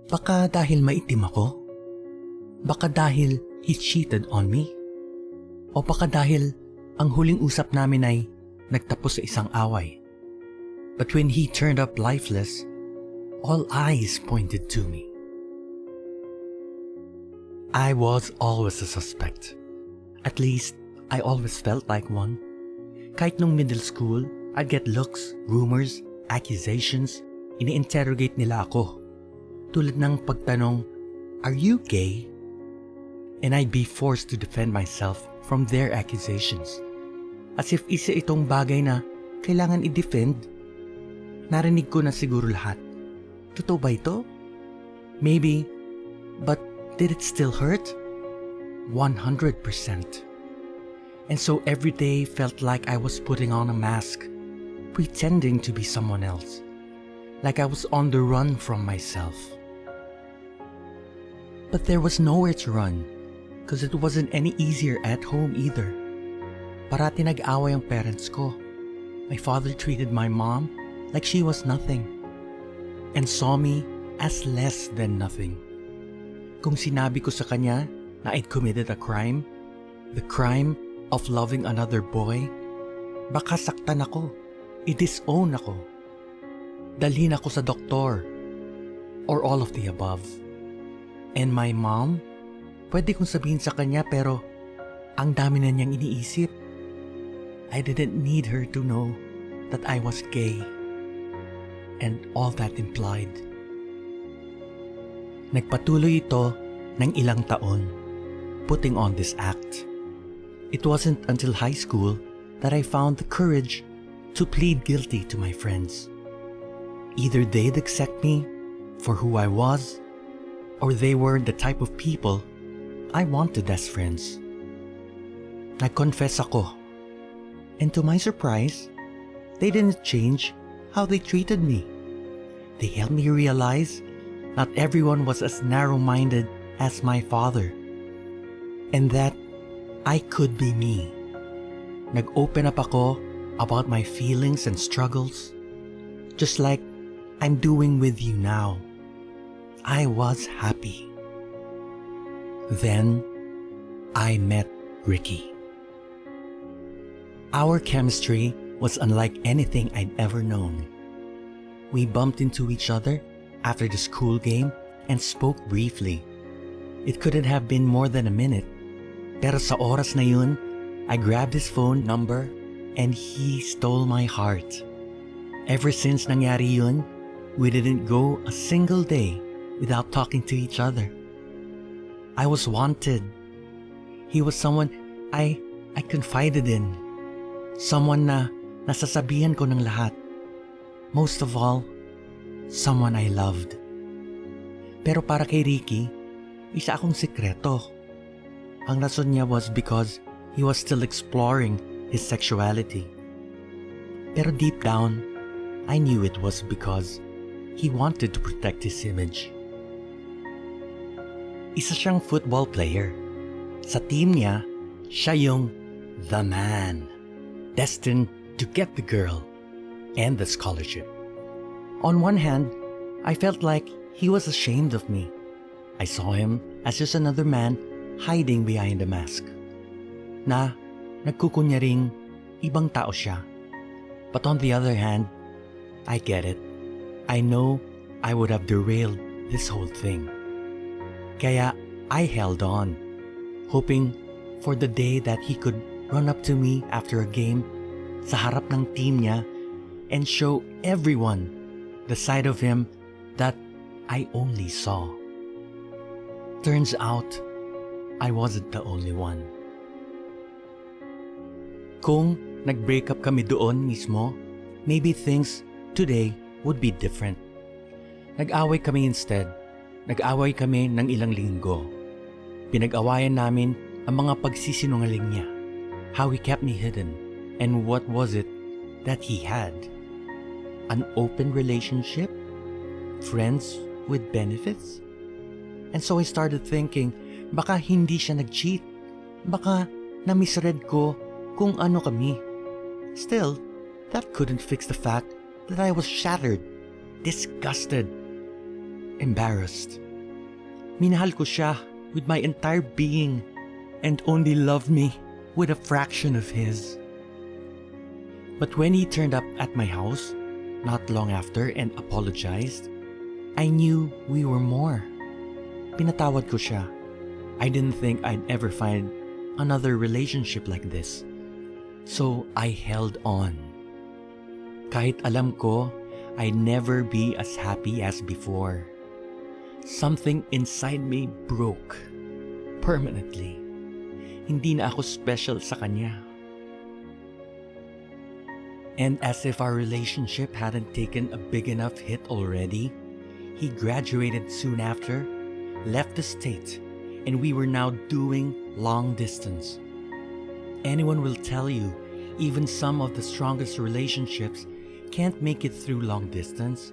Baka dahil maitim ako? Baka dahil he cheated on me? O baka dahil ang huling usap namin ay nagtapos sa isang away? But when he turned up lifeless, all eyes pointed to me. I was always a suspect. At least, I always felt like one. Kahit nung middle school, I'd get looks, rumors, accusations. Ini-interrogate nila ako. Tulad ng pagtanong, "Are you gay?" And I'd be forced to defend myself from their accusations. As if isa itong bagay na kailangan i-defend. Narinig ko na siguro lahat. Totoo ba ito? Maybe, but did it still hurt? 100%. And so every day felt like I was putting on a mask, pretending to be someone else. Like I was on the run from myself. But there was nowhere to run, because it wasn't any easier at home either. Parati nag-away ang parents ko. My father treated my mom like she was nothing, and saw me as less than nothing. Kung sinabi ko sa kanya na I'd committed a crime, the crime of loving another boy, baka saktan ako, i-disown ako, dalhin ako sa doktor, or all of the above. And my mom, pwede kong sabihin sa kanya pero ang dami na niyang iniisip. I didn't need her to know that I was gay and all that implied. Nagpatuloy ito ng ilang taon, putting on this act. It wasn't until high school that I found the courage to plead guilty to my friends. Either they'd accept me for who I was, or they were the type of people I wanted as friends. Nag-confess ako, and to my surprise, they didn't change how they treated me. They helped me realize not everyone was as narrow-minded as my father, and that I could be me. Nag-open up ako about my feelings and struggles, just like I'm doing with you now. I was happy. Then, I met Ricky. Our chemistry was unlike anything I'd ever known. We bumped into each other after the school game and spoke briefly. It couldn't have been more than a minute. Pero sa oras na yun, I grabbed his phone number and he stole my heart. Ever since nangyari yun, we didn't go a single day without talking to each other. I was wanted. He was someone I confided in. Someone na nasasabihan ko ng lahat. Most of all, someone I loved. Pero para kay Ricky, isa akong sikreto. Ang rason niya was because he was still exploring his sexuality. Pero deep down, I knew it was because he wanted to protect his image. Isa siyang football player. Sa team niya, siya yung the man, destined to get the girl and the scholarship. On one hand, I felt like he was ashamed of me. I saw him as just another man hiding behind a mask, na nagkukunyaring ibang tao siya. But on the other hand, I get it. I know I would have derailed this whole thing. Kaya I held on, hoping for the day that he could run up to me after a game sa harap ng team niya and show everyone the side of him that I only saw. Turns out, I wasn't the only one. Kung nag-break up kami doon mismo, maybe things today would be different. Nag-away kami instead. Nag-away kami ng ilang linggo. Pinag-awayan namin ang mga pagsisinungaling niya, how he kept me hidden, and what was it that he had. An open relationship? Friends with benefits? And so I started thinking, baka hindi siya nag-cheat. Baka na-misread ko kung ano kami. Still, that couldn't fix the fact that I was shattered, disgusted. embarrassed. Minahal ko siya with my entire being and only loved me with a fraction of his. But when he turned up at my house, not long after, and apologized, I knew we were more. Pinatawad ko siya. I didn't think I'd ever find another relationship like this. So I held on. Kahit alam ko I'd never be as happy as before. Something inside me broke. Permanently. Hindi na ako special sa kanya. And as if our relationship hadn't taken a big enough hit already, he graduated soon after, left the state, and we were now doing long distance. Anyone will tell you, even some of the strongest relationships can't make it through long distance.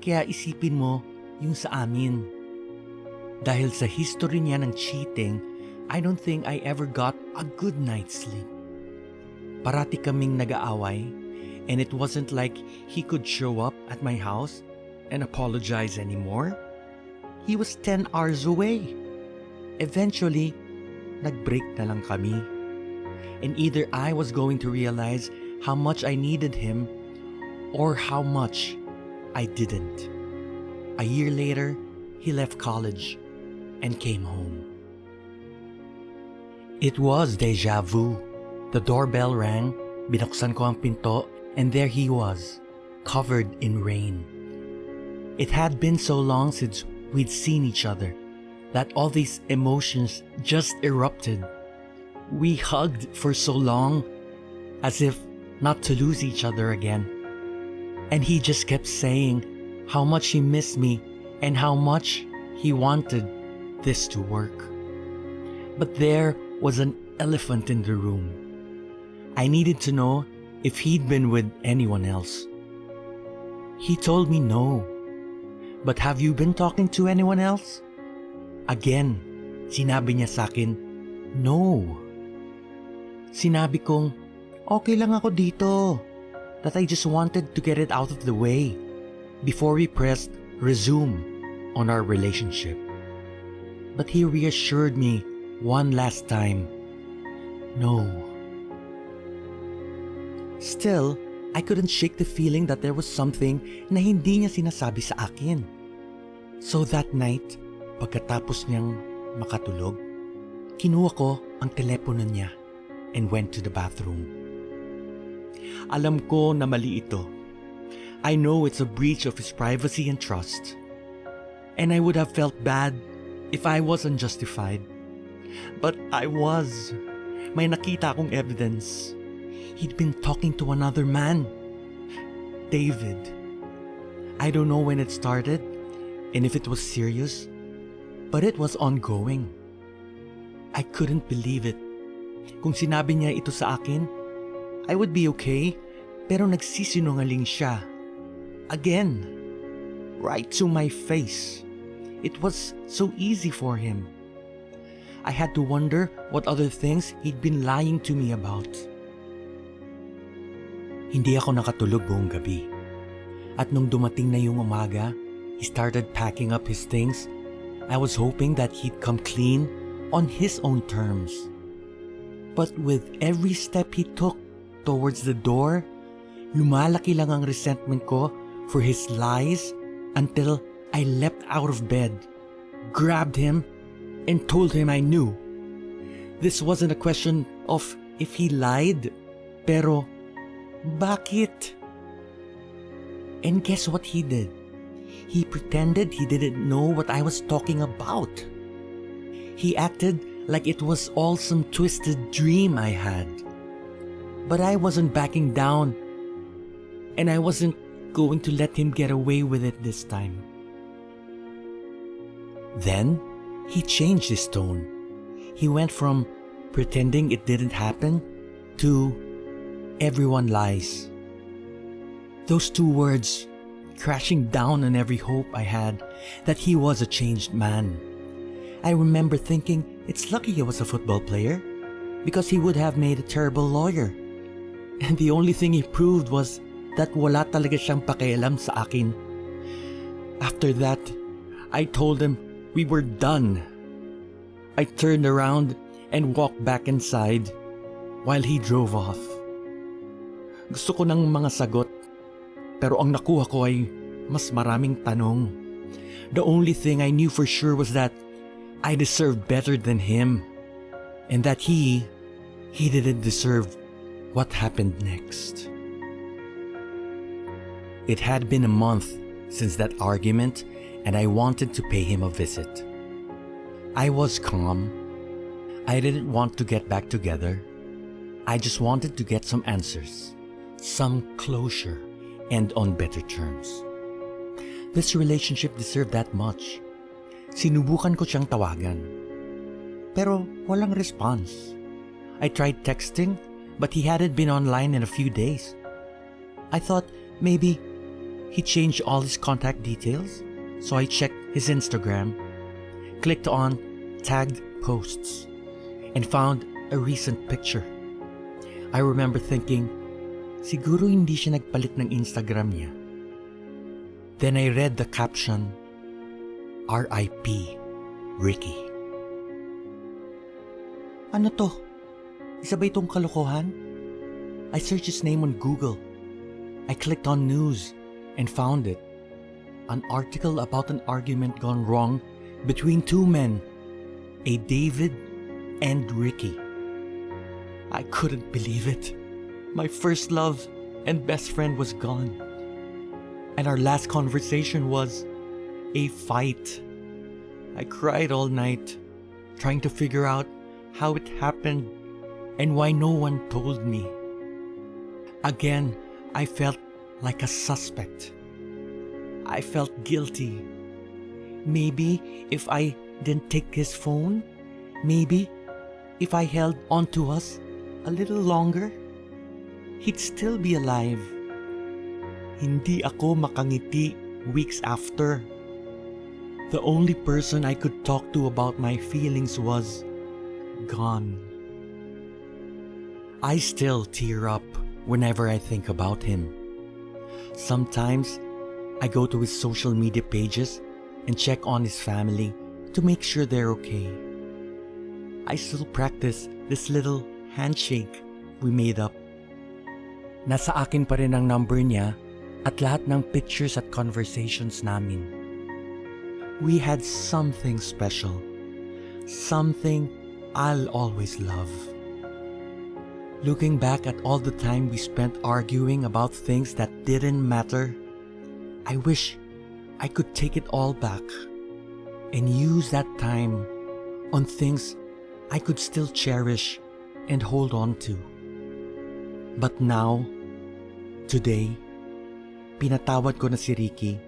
Kaya isipin mo yung sa amin. Dahil sa history niya ng cheating, I don't think I ever got a good night's sleep. Parati kaming nag-aaway, and it wasn't like he could show up at my house and apologize anymore. He was 10 hours away. Eventually, nag-break na lang kami. And either I was going to realize how much I needed him or how much I didn't. A year later, he left college and came home. It was deja vu. The doorbell rang, binuksan ko ang pinto, and there he was, covered in rain. It had been so long since we'd seen each other that all these emotions just erupted. We hugged for so long, as if not to lose each other again. And he just kept saying how much he missed me and how much he wanted this to work. But there was an elephant in the room. I needed to know if he'd been with anyone else. He told me no. But have you been talking to anyone else? Again, sinabi niya sa akin, no. Sinabi kong, okay lang ako dito. That I just wanted to get it out of the way before we pressed resume on our relationship. But he reassured me one last time, no. Still, I couldn't shake the feeling that there was something na hindi niya sinasabi sa akin. So that night, pagkatapos niyang makatulog, kinuha ko ang telepono niya and went to the bathroom. Alam ko na mali ito. I know it's a breach of his privacy and trust. And I would have felt bad if I wasn't justified. But I was. May nakita akong evidence. He'd been talking to another man. David. I don't know when it started and if it was serious, but it was ongoing. I couldn't believe it. Kung sinabi niya ito sa akin, I would be okay, pero nagsisinungaling siya. Again. Right to my face. It was so easy for him. I had to wonder what other things he'd been lying to me about. Hindi ako nakatulog buong gabi. At nung dumating na yung umaga, he started packing up his things. I was hoping that he'd come clean on his own terms. But with every step he took towards the door, lumalaki lang ang resentment ko for his lies until I leapt out of bed, grabbed him, and told him I knew. This wasn't a question of if he lied, pero bakit? And guess what he did? He pretended he didn't know what I was talking about. He acted like it was all some twisted dream I had. But I wasn't backing down, and I wasn't going to let him get away with it this time. Then, he changed his tone. He went from pretending it didn't happen to everyone lies. Those two words crashing down on every hope I had that he was a changed man. I remember thinking it's lucky he was a football player because he would have made a terrible lawyer. And the only thing he proved was that wala talaga siyang pakialam sa akin. After that, I told him we were done. I turned around and walked back inside while he drove off. Gusto ko ng mga sagot, pero ang nakuha ko ay mas maraming tanong. The only thing I knew for sure was that I deserved better than him, and that he didn't deserve what happened next. It had been a month since that argument, and I wanted to pay him a visit. I was calm. I didn't want to get back together. I just wanted to get some answers, some closure, and on better terms. This relationship deserved that much. Sinubukan ko siyang tawagan, pero walang response. I tried texting, but he hadn't been online in a few days. I thought maybe he changed all his contact details, so I checked his Instagram, clicked on tagged posts, and found a recent picture. I remember thinking, siguro hindi siya nagpalit ng Instagram niya. Then I read the caption, R.I.P. Ricky. Ano to? Isa ba itong kalokohan? I searched his name on Google. I clicked on news and found it. An article about an argument gone wrong between two men, a David and Ricky. I couldn't believe it. My first love and best friend was gone. And our last conversation was a fight. I cried all night, trying to figure out how it happened and why no one told me. Again, I felt like a suspect. I felt guilty. Maybe if I didn't take his phone, maybe if I held on to us a little longer, he'd still be alive. Hindi ako makangiti weeks after. The only person I could talk to about my feelings was gone. I still tear up whenever I think about him. Sometimes I go to his social media pages and check on his family to make sure they're okay. I still practice this little handshake we made up. Nasa akin pa rin ang number niya at lahat ng pictures at conversations namin. We had something special, something I'll always love. Looking back at all the time we spent arguing about things that didn't matter, I wish I could take it all back and use that time on things I could still cherish and hold on to. But now, today, pinatawad ko na si Ricky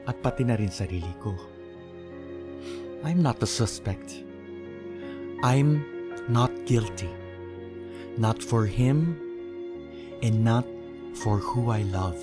at pati na rin sarili ko. I'm not the suspect. I'm not guilty. Not for him and not for who I love.